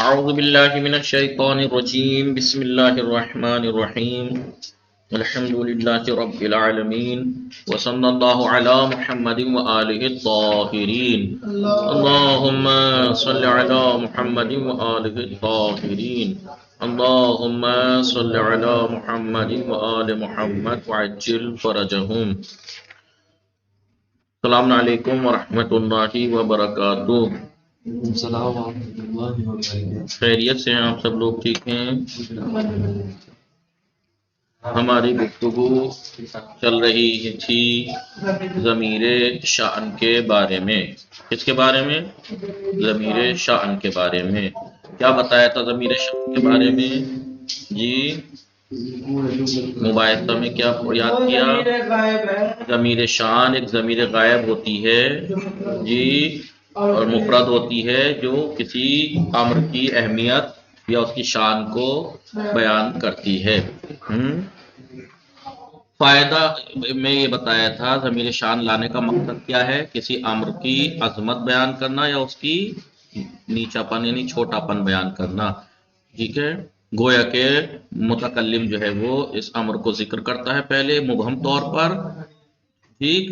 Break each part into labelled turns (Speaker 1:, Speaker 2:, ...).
Speaker 1: أعوذ بالله من الشيطان الرجيم بسم الله الرحمن الرحيم الحمد لله رب العالمين وصلى الله على محمد وآله الطاهرين اللهم صل على محمد وآله الطاهرين اللهم صل على محمد وآل محمد وعجل فرجهم. السلام علیکم ورحمۃ اللہ وبرکاتہ.
Speaker 2: السلام ورحمۃ اللہ وبرکاتہ.
Speaker 1: خیریت سے ہیں آپ سب لوگ؟ ٹھیک ہیں. ہماری گفتگو چل رہی تھی ضمیر شأن کے بارے میں. کس کے بارے میں؟ ضمیر شأن کے بارے میں. کیا بتایا تھا ضمیر شأن کے بارے میں؟ جی مباحثہ میں کیا یاد کیا؟ ضمیر شأن ایک ضمیر غائب ہوتی ہے جی، اور مفرد ہوتی ہے جو کسی امر کی اہمیت یا اس کی شان کو بیان کرتی ہے. فائدہ میں یہ بتایا تھا ضمیر شان لانے کا مقصد کیا ہے؟ کسی امر کی عظمت بیان کرنا یا اس کی نیچا پن یعنی چھوٹا پن بیان کرنا. ٹھیک ہے، گویا کہ متکلم جو ہے وہ اس امر کو ذکر کرتا ہے پہلے مبہم طور پر، ٹھیک،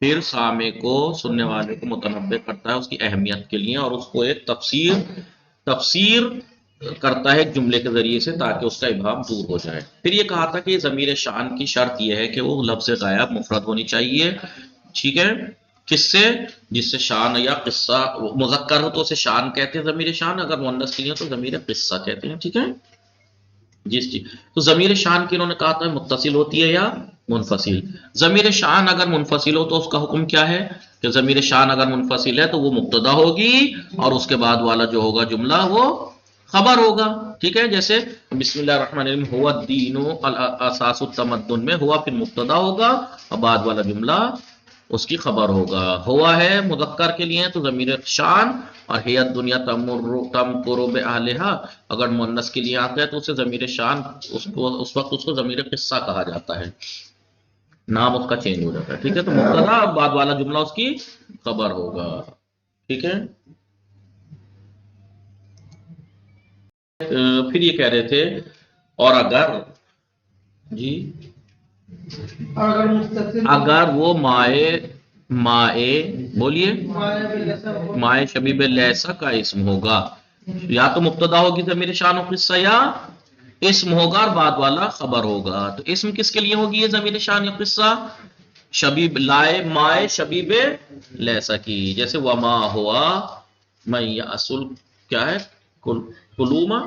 Speaker 1: پھر سامع کو، سننے والے کو متنبہ کرتا ہے اس کی اہمیت کے لیے، اور اس کو ایک تفسیر کرتا ہے ایک جملے کے ذریعے سے تاکہ اس کا ابہام دور ہو جائے. پھر یہ کہا تھا کہ ضمیر شأن کی شرط یہ ہے کہ وہ لفظ غائب مفرد ہونی چاہیے. ٹھیک ہے، کس سے؟ جس سے شان یا قصہ مذکر ہو تو اسے شان کہتے ہیں ضمیر شان، اگر مؤنث کے لیے تو ضمیر قصہ کہتے ہیں. ٹھیک ہے جی. تو ضمیر شان کی انہوں نے کہا تھا متصل ہوتی ہے یا منفصل. ضمیر شان اگر منفصل ہو تو اس کا حکم کیا ہے کہ ضمیر شان اگر منفصل ہے تو وہ مبتدا ہوگی اور اس کے بعد والا جو ہوگا جملہ وہ خبر ہوگا. ٹھیک ہے، جیسے بسم اللہ الرحمن الرحیم ہوا الدین اساس التمدن میں ہوا پھر مبتدا ہوگا اور بعد والا جملہ اس کی خبر ہوگا. ہوا ہے مذکر کے لیے تو ضمیر شان، اور ہی الدنیا تمکر باہلھا اگر مؤنث کے لیے آتا ہے تو اسے ضمیر شان اس وقت اس کو ضمیر قصہ کہا جاتا ہے، نام اس کا چینج ہو جاتا ہے. ٹھیک ہے، تو مبتدا اور بعد والا جملہ اس کی خبر ہوگا. ٹھیک ہے، پھر یہ کہہ رہے تھے اور اگر جی اگر وہ مائے بولیے مائے شبیب لیسا کا اسم ہوگا، یا تو مبتدا ہوگی ضمیر شان و قصہ یا اسم ہوگا اور بعد والا خبر ہوگا. تو اسم کس کے لیے ہوگی یہ ضمیر شان یا قصہ؟ شبیب لائے مائے شبیب لیسا کی، جیسے وما ہوا میں اصل کیا ہے کلوما.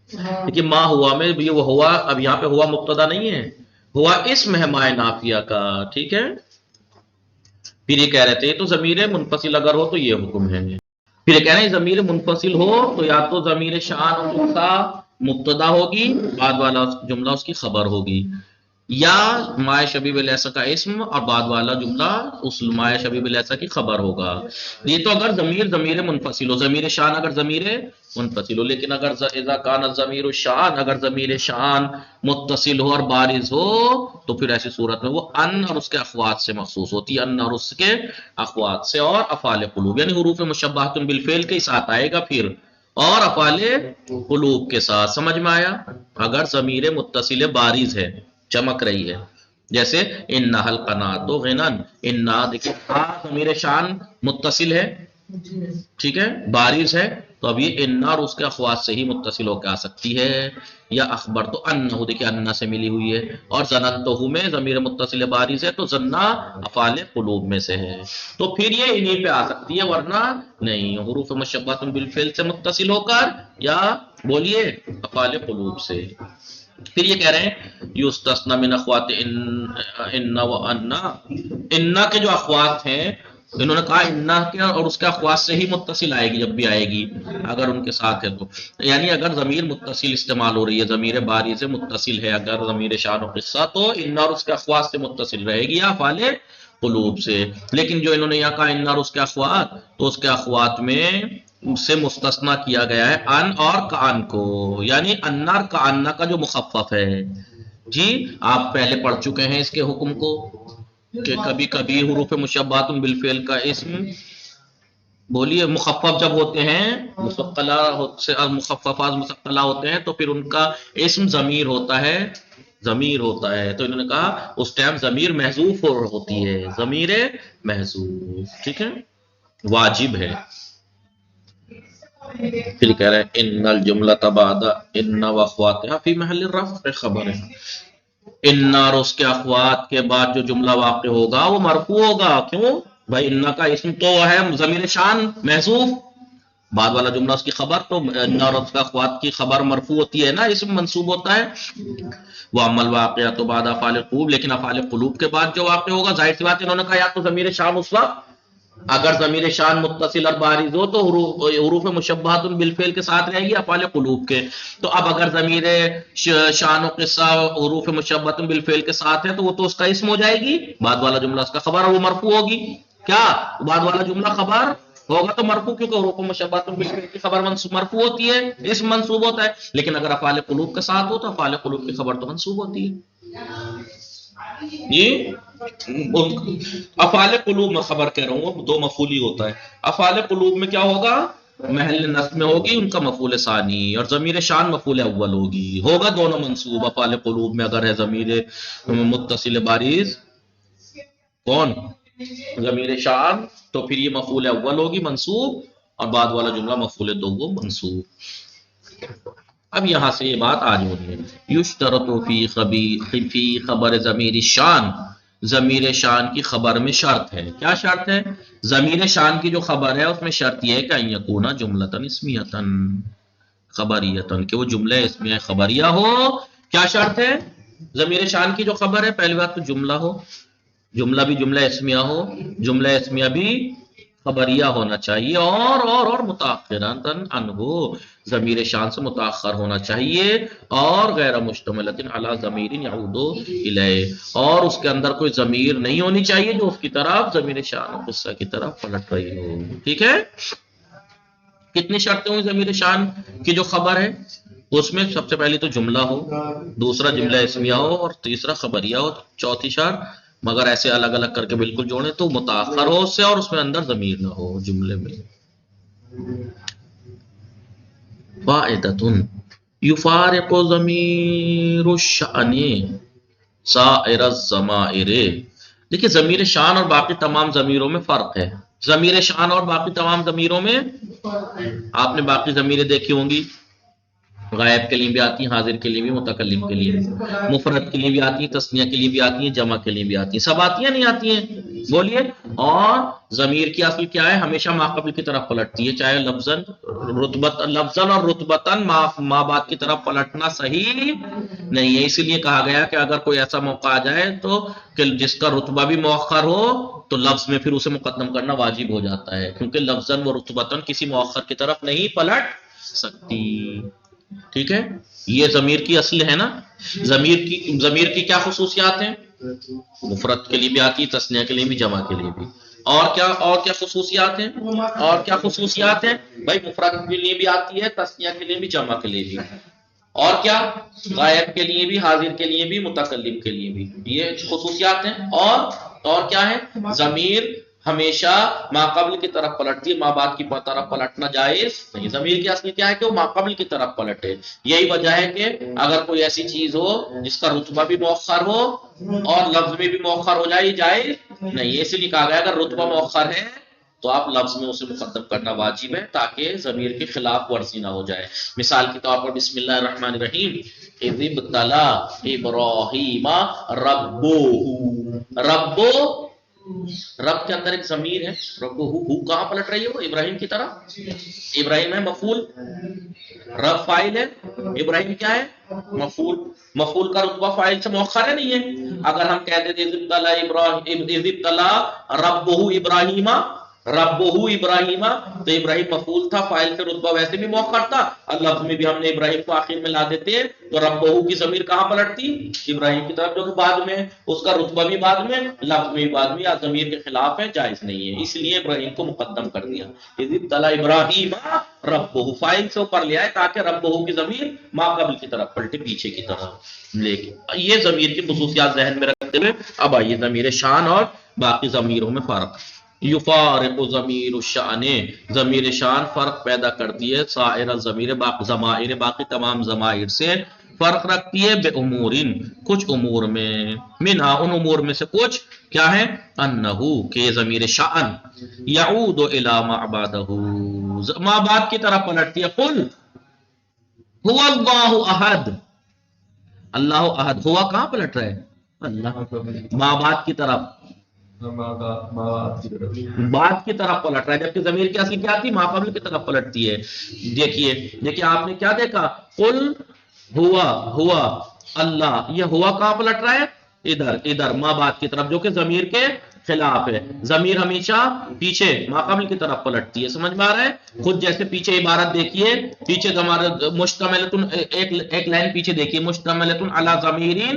Speaker 1: دیکھیے ما ہوا میں یہ وہ ہوا، اب یہاں پہ ہوا مبتدا نہیں ہے، ہوا اسم ہے مائے نافیہ کا. ٹھیک ہے، پھر یہ کہہ رہے تھے تو ضمیر منفصل اگر ہو تو یہ حکم ہے. پھر یہ کہہ رہے ہیں ضمیر منفصل ہو تو یا تو ضمیر شان کا مبتدا ہوگی بعد والا جملہ اس کی خبر ہوگی، یا مائے شبیب لیسا کا اسم اور بعد والا جملہ اس مائے شبیب لیسا کی خبر ہوگا. یہ تو اگر ضمیر منفصل ہو، ضمیر شان اگر ضمیر منفصل ہو. لیکن اگر اذا کان ضمیر شان اگر ضمیر شان متصل ہو اور بارز ہو تو پھر ایسی صورت میں وہ ان اور اس کے اخوات سے مخصوص ہوتی ہے، ان اور اس کے اخوات سے اور افعال قلوب یعنی حروف مشبہۃ بالفعل کے ساتھ آئے گا پھر، اور افعال قلوب کے ساتھ. سمجھ میں آیا؟ اگر ضمیر متصل بارز ہے، چمک رہی ہے، جیسے انھا القناۃ غنن، انھا دیکھیں ضمیر شان متصل ہے، ٹھیک ہے، بارز ہے، تو اب یہ انھا اور اس کے اخوات سے ہی متصل ہو کے آ سکتی ہے. یا اخبر تو انہ، دیکھیں انہ سے ملی ہوئی ہے، اور ظننتہ میں ضمیر متصل بارز ہے تو ظنہ افعال قلوب میں سے ہے، تو پھر یہ انہی پہ آ سکتی ہے، ورنہ نہیں. حروف مشبہۃ بالفعل سے متصل ہو کر یا بولیے افعال قلوب سے. پھر یہ کہہ رہے ہیں یستثنی من اخوات ان و ان کے جو اخوات ہیں انہوں نے کہا ان کے اور اس کے اخوات سے ہی متصل آئے گی جب بھی آئے گی اگر ان کے ساتھ ہے تو، یعنی اگر ضمیر متصل استعمال ہو رہی ہے، ضمیر باری سے متصل ہے اگر ضمیر شان و قصہ تو ان اور اس کے اخوات سے متصل رہے گی یا افعال قلوب سے. لیکن جو انہوں نے یہاں کہا ان اور اس کے اخوات تو اس کے اخوات میں سے مستثنا کیا گیا ہے ان اور کان کو، یعنی ان اور کان کا جو مخفف ہے. جی آپ پہلے پڑھ چکے ہیں اس کے حکم کو کہ کبھی کبھی حروف مشبہۃ بالفعل کا اسم بولیے مخفف جب ہوتے ہیں مستقلہ سے مخففات مستقلہ ہوتے ہیں تو پھر ان کا اسم ضمیر ہوتا ہے، ضمیر ہوتا ہے، تو انہوں نے کہا اس ٹائم ضمیر محذوف ہوتی ہے، ضمیر محذوف، ٹھیک ہے، واجب ہے۔ پھر کہہ رہے ہیں ان الجملۃ بعد ان واخواتها فی محل الرفع خبر ہے، ان اور اس کے اخوات کے بعد جو جملہ واقع ہوگا وہ مرفوع ہوگا، کیوں بھائی ان کا اسم تو ہے ضمیر شان محذوف، بعد والا جملہ اس کی خبر، تو ان اور اس کے اخوات کی خبر مرفوع ہوتی ہے نا، اسم منصوب ہوتا ہے۔ وہ عمل واقعہ تو بعد افعال قلوب، لیکن افعال قلوب کے بعد جو واقع ہوگا ظاہر سی بات انہوں نے کہا یا تو ضمیر شان اس وقت اگر ضمیر شان متصل اور بارز ہو تو حروف مشبہۃ بالفعل کے ساتھ رہے گی افعال قلوب کے، تو اب اگر ضمیر شان و قصہ حروف مشبہۃ بالفعل کے ساتھ ہے تو وہ تو اس کا اسم ہو جائے گی، بعد والا جملہ اس کا خبر اور وہ مرفوع ہوگی، کیا بعد والا جملہ خبر ہوگا تو مرفوع، کیونکہ حروف مشبہۃ بالفعل کی خبر مرفوع ہوتی ہے، اسم منصوب ہوتا ہے، لیکن اگر افعال قلوب کے ساتھ ہو تو افعال قلوب کی خبر تو منصوب ہوتی ہے۔ یہ افعال قلوب میں خبر کہہ رہا ہوں دو مفعولی ہوتا ہے، افعال قلوب میں کیا ہوگا محل نصب میں ہوگی ان کا مفعول ثانی، اور ضمیر شان مفعول اول ہوگی، ہوگا دونوں منصوب، افعال قلوب میں اگر ہے ضمیر متصل بارز کون ضمیر شان تو پھر یہ مفعول اول ہوگی منصوب، اور بعد والا جملہ مفعول دوم منصوب۔ اب یہاں سے یہ بات آج ہو رہی ہے، یشترط فی خبر ضمیر شان، ضمیر شان کی خبر میں شرط ہے، کیا شرط ہے؟ ضمیر شان کی جو خبر ہے اس میں شرط یہ ہے کہ ان یکون جملۃ اسمیۃ خبریۃ، کہ وہ جملہ اسمیہ خبریہ ہو، کیا شرط ہے؟ ضمیر شان کی جو خبر ہے پہلی بات تو جملہ ہو، جملہ بھی جملہ اسمیہ ہو، جملہ اسمیہ بھی خبریہ ہونا چاہیے، اور متأخراتن عنہ، ضمیر شان سے متاخر ہونا چاہیے، اور غیر مشتملۃ علی ضمیر یعود الیہ، اور اس کے اندر کوئی ضمیر نہیں ہونی چاہیے جو اس کی طرف ضمیر شان و قصہ کی طرف پلٹ رہی ہو، ٹھیک ہے؟ کتنی شرطیں ہوئی ضمیر شان کی جو خبر ہے اس میں؟ سب سے پہلی تو جملہ ہو، دوسرا جملہ اسمیہ ہو، اور تیسرا خبریہ ہو، چوتھی شرط مگر ایسے الگ الگ کر کے بالکل جوڑیں تو متاخر ہو اس سے، اور اس میں اندر ضمیر نہ ہو جملے میں۔ فائدۃ یفارق ضمیر الشأن سائر الضمائر، دیکھیے ضمیر شان اور باقی تمام ضمیروں میں فرق ہے، ضمیر شان اور باقی تمام ضمیروں میں آپ نے باقی ضمیریں دیکھی ہوں گی، غائب کے لیے بھی آتی ہیں، حاضر کے لیے بھی، متکلم کے لیے بھی، مفرد کے لیے بھی آتی ہیں، تثنیہ کے لیے بھی آتی ہیں، جمع کے لیے بھی آتی ہیں، سب آتی ہیں نہیں آتی ہیں؟ بولیے۔ اور ضمیر کی اصل کیا ہے؟ ہمیشہ ما قبل کی طرف پلٹتی ہے، چاہے لفظاً اور رتبتاً ما بعد کی طرف پلٹنا صحیح نہیں ہے، اسی لیے کہا گیا کہ اگر کوئی ایسا موقع آ جائے تو کہ جس کا رتبہ بھی مؤخر ہو تو لفظ میں پھر اسے مقدم کرنا واجب ہو جاتا ہے، کیونکہ لفظاً و رتبتاً کسی مؤخر کی طرف نہیں پلٹ سکتی، ٹھیک ہے؟ یہ ضمیر کی اصل ہے نا۔ ضمیر کی کیا خصوصیات ہیں؟ مفرد کے لیے بھی آتی ہے، تثنیہ کے لیے بھی، جمع کے لیے بھی، اور کیا خصوصیات ہیں؟ اور کیا خصوصیات ہیں بھائی؟ مفرد کے لیے بھی آتی ہے، تثنیہ کے لیے بھی، جمع کے لیے بھی، اور کیا؟ غائب کے لیے بھی، حاضر کے لیے بھی، متکلم کے لیے بھی، یہ خصوصیات ہیں۔ اور کیا ہے؟ ضمیر ہمیشہ ما قبل کی طرف پلٹتی ہے، ما بعد کی طرف پلٹنا جائز نہیں، ضمیر کی اصل کیا ہے کہ وہ ما قبل کی طرف پلٹے، یہی وجہ ہے کہ اگر کوئی ایسی چیز ہو جس کا رتبہ بھی مؤخر ہو اور لفظ میں بھی مؤخر ہو جائے جائز نہیں ہے، اسی لیے کہا گیا اگر رتبہ مؤخر ہے تو آپ لفظ میں اسے مقدم کرنا واجب ہے تاکہ ضمیر کے خلاف ورزی نہ ہو جائے۔ مثال کے طور پر بسم اللہ الرحمن الرحیم، اذ ابتلی ابراہیم ربو، رب کے اندر ایک ضمیر ہے، ربو کہاں پلٹ رہی ہے؟ وہ ابراہیم کی طرف، ابراہیم ہے مفعول، رب فاعل ہے، ابراہیم کیا ہے؟ مفعول کا رتبہ فاعل سے مؤخر ہے نہیں ہے؟ اگر ہم کہہ دیتے اذ ابتلی ربہ ابراہیم، تو ابراہیم مفعول تھا، فاعل سے رتبہ ویسے بھی مؤخر تھا، اور لفظ میں بھی ہم نے ابراہیم کو آخر میں لا دیتے تو ربہ کی ضمیر کہاں پلٹتی؟ ابراہیم کی طرف، جو کہ بعد میں اس کا رتبہ بھی بعد میں، لفظ میں بھی بعد میں، یا ضمیر کے خلاف ہے، جائز نہیں ہے، اس لیے ابراہیم کو مقدم کر دیا، اذ ابتلی ابراہیم ربہ، فاعل سے اوپر لے آئے تاکہ ربہ کی ضمیر ما قبل کی طرف پلٹے، پیچھے کی طرف۔ لیکن یہ ضمیر کی خصوصیات ذہن میں رکھتے ہوئے اب آئیے ضمیر شان اور باقی ضمیروں میں فرق۔ یفارق ضمیر الشأن، ضمیر شان فرق پیدا کرتی ہے سائر ضمیر ضمائر باقی تمام ضمائر سے فرق رکھتی ہے بے امورن کچھ امور میں، منہا ان امور میں سے کچھ کیا ہے، انہو کہ ضمیر شأن یعود الی ما بعدہ ما بعد کی طرف پلٹتی ہے، قل هو اللہ احد، اللہ احد، ہوا کہاں پلٹ رہا ہے، اللہ، ما بعد کی طرف، بعد کی طرف پلٹ رہا ہے، جبکہ ضمیر کی اصل کیا تھی، ما قبل کی طرف پلٹتی ہے۔ دیکھیے آپ نے کیا دیکھا، قل ہوا اللہ، یہ ہوا کہاں پلٹ رہا ہے، ادھر ما بعد کی طرف، جو کہ ضمیر کے خلاف ہے، ضمیر ہمیشہ پیچھے ما قبل کی طرف پلٹتی ہے، سمجھ میں آ رہا ہے، خود جیسے پیچھے عبارت دیکھیے، پیچھے مشتملۃ، ایک لائن پیچھے دیکھیے، مشتملۃ علی ضمیرین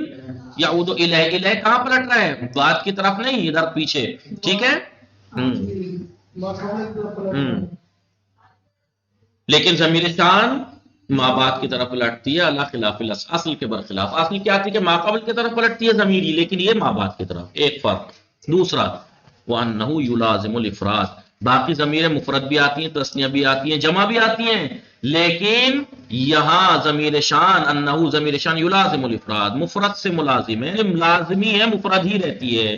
Speaker 1: یعود الیہ کہاں پلٹ رہا ہے، بعد کی طرف نہیں، ادھر پیچھے، ٹھیک ہے، لیکن ضمیر شان ما بعد کی طرف پلٹتی ہے، اللہ خلاف اصل کے برخلاف، اصل کیا تھی کہ ما قبل کی طرف پلٹتی ہے ضمیری، لیکن یہ ما بعد کی طرف، ایک فرق۔ دوسرا وَأَنَّهُ يُلَازِمُ الْإِفْرَادَ، باقی ضمیر مفرد بھی آتی ہیں، تثنیہ بھی آتی ہیں، جمع بھی آتی ہیں، لیکن یہاں ضمیر شان انہو ضمیر شان یلازم الافراد، مفرد سے ملازم ہے، لازمی ہے، مفرد ہی رہتی ہے،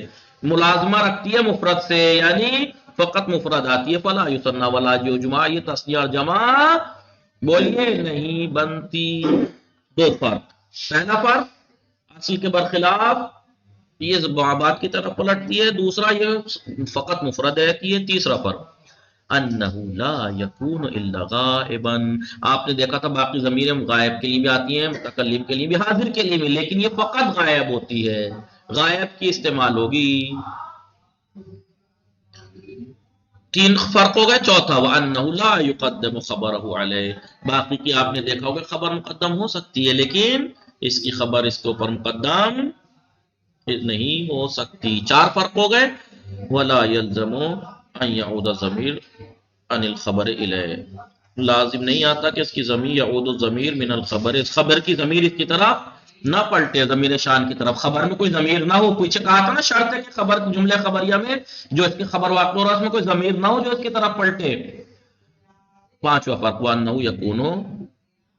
Speaker 1: ملازمہ رکھتی ہے مفرد سے، یعنی فقط مفرد آتی ہے، فلا یثنی ولا یجمع، یہ تثنیہ اور جمع بولیے نہیں بنتی۔ دو فرق، پہلا فرق اصل کے برخلاف یہ بعد کی طرف پلٹتی ہے، دوسرا یہ فقط مفرد رہتی ہے، تیسرا فرق انہ لا یکون الا غائبا، آپ نے دیکھا تھا باقی ضمیریں غائب کے لیے بھی آتی ہیں، متکلم کے لیے بھی، حاضر کے لیے بھی، لیکن یہ فقط غائب ہوتی ہے، غائب کی استعمال ہوگی۔ تین فرق ہو گئے، چوتھا وَأَنَّهُ لَا يُقَدَّمُ خَبَرَهُ عَلَيْهِ، باقی کی آپ نے دیکھا ہوگا خبر مقدم ہو سکتی ہے، لیکن اس کی خبر اس کے اوپر مقدم نہیں ہو سکتی۔ چار فرق ہو گئے، وَلَا يَلْزَمُ أَن يَعُودَ الضَّمِيرُ عَنِ الْخَبَرِ إِلَيْهِ، لازم نہیں آتا کہ اس کی ضمیر یعود الضمیر من الخبر، اس خبر کی ضمیر اس کی طرف نہ پلٹے، ضمیر شان کی طرف، خبر میں کوئی ضمیر نہ ہو، پیچھے کہا تھا نا شرط ہے کہ خبر جملے خبریہ میں جو اس کی خبر واقع ہو رہا ہے اس میں کوئی ضمیر نہ ہو جو اس کی طرف پلٹے۔ پانچواں فرق وَأَنَّهُ يَكُونُ،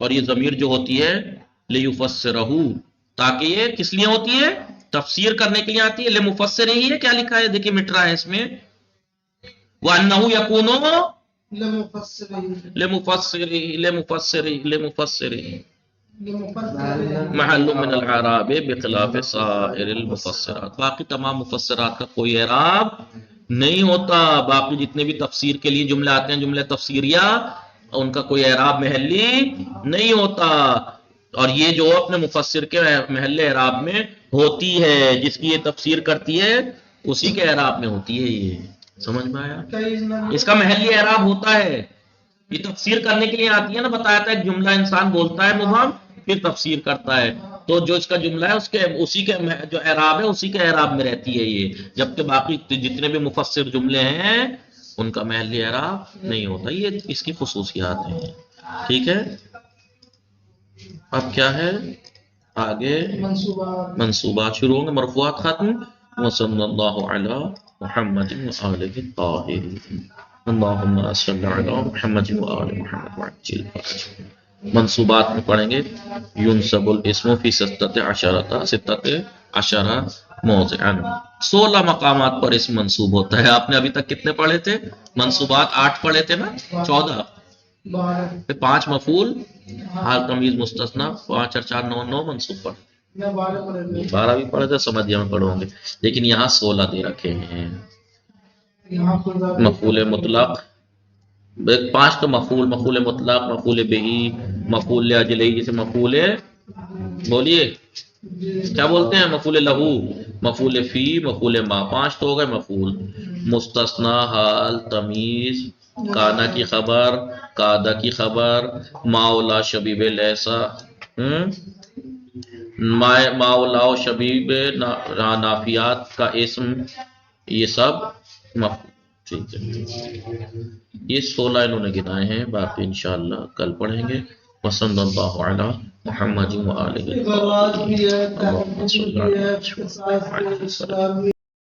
Speaker 1: اور یہ ضمیر جو ہوتی ہے لِيُفَسِّرَهُ، تاکہ یہ کس لیے ہوتی ہے، تفسیر کرنے کے لیے آتی ہے، لِمُفَسِّرِ ہی ہے، کیا لکھا ہے دیکھیں مٹ رہا ہے اس میں، وَأَنَّهُ يَكُونُ لِمُفَسِّرِ محل من العراب بخلاف سائر المفسرات، باقی تمام مفسرات کا کوئی اعراب نہیں ہوتا، باقی جتنے بھی تفسیر کے لیے جملے آتے ہیں، جملے تفسیریہ، ان کا کوئی اعراب محلی نہیں ہوتا، اور یہ جو اپنے مفسر کے محل اعراب میں ہوتی ہے، جس کی یہ تفسیر کرتی ہے اسی کے اعراب میں ہوتی ہے، یہ سمجھ میں آیا، اس کا محلی اعراب ہوتا ہے، یہ تفسیر کرنے کے لیے آتی ہے نا، بتایا تھا ایک جملہ انسان بولتا ہے مبہم پھر تفسیر کرتا ہے، تو جو اس کا جملہ ہے اس کے اسی کے جو اعراب ہے اسی کے اعراب میں رہتی ہے یہ، جبکہ باقی جتنے بھی مفسر جملے ہیں ان کا محلی اعراب نہیں ہوتا، یہ اس کی خصوصیات ہیں، ٹھیک ہے۔ اب کیا ہے آگے، منصوبات شروع ہوں گے، مرفوعات ختم، وصلی اللہ علی محمد وآلہ الطاہرین، اللہم صلی علی محمد وآل محمد وعجل فرجہ۔ منصوبات میں پڑھیں گے، ینصب الاسم فی ستۃ عشرہ موضعا، 16 مقامات پر اسم منصوب ہوتا ہے۔ آپ نے ابھی تک کتنے پڑھے تھے منصوبات؟ 8 پڑھے تھے نا، 14، پھر 5 مفعول، حال تمیز مستثنی، 5 اور 4 9 منصوب پڑھے، 12 بھی پڑھے تھے، سمجھیے میں پڑھوں گے، لیکن یہاں 16 دے رکھے ہیں۔ مفعول مطلق 5 تو مفعول مطلق، مفعول بہی، مفعول لاجلہ، جسے مفعول بولیے کیا بولتے ہیں، مفعول لہو، مفعول فی، مفعول ما، 5 تو ہو گئے مفعول۔ مستثنی، حال تمیز، کانا کی خبر، کادا کی خبر، ماولا شبیب لیسا، ماولا شبیب نافیات کا اسم، یہ سب مفعول، ٹھیک ہے۔ یہ 16 انہوں نے گنائے ہیں، باقی انشاءاللہ کل پڑھیں گے۔ وصلی اللہ علی محمد وآلہ الطاہرین، اللہم صل علی محمد وآلہ وسلم۔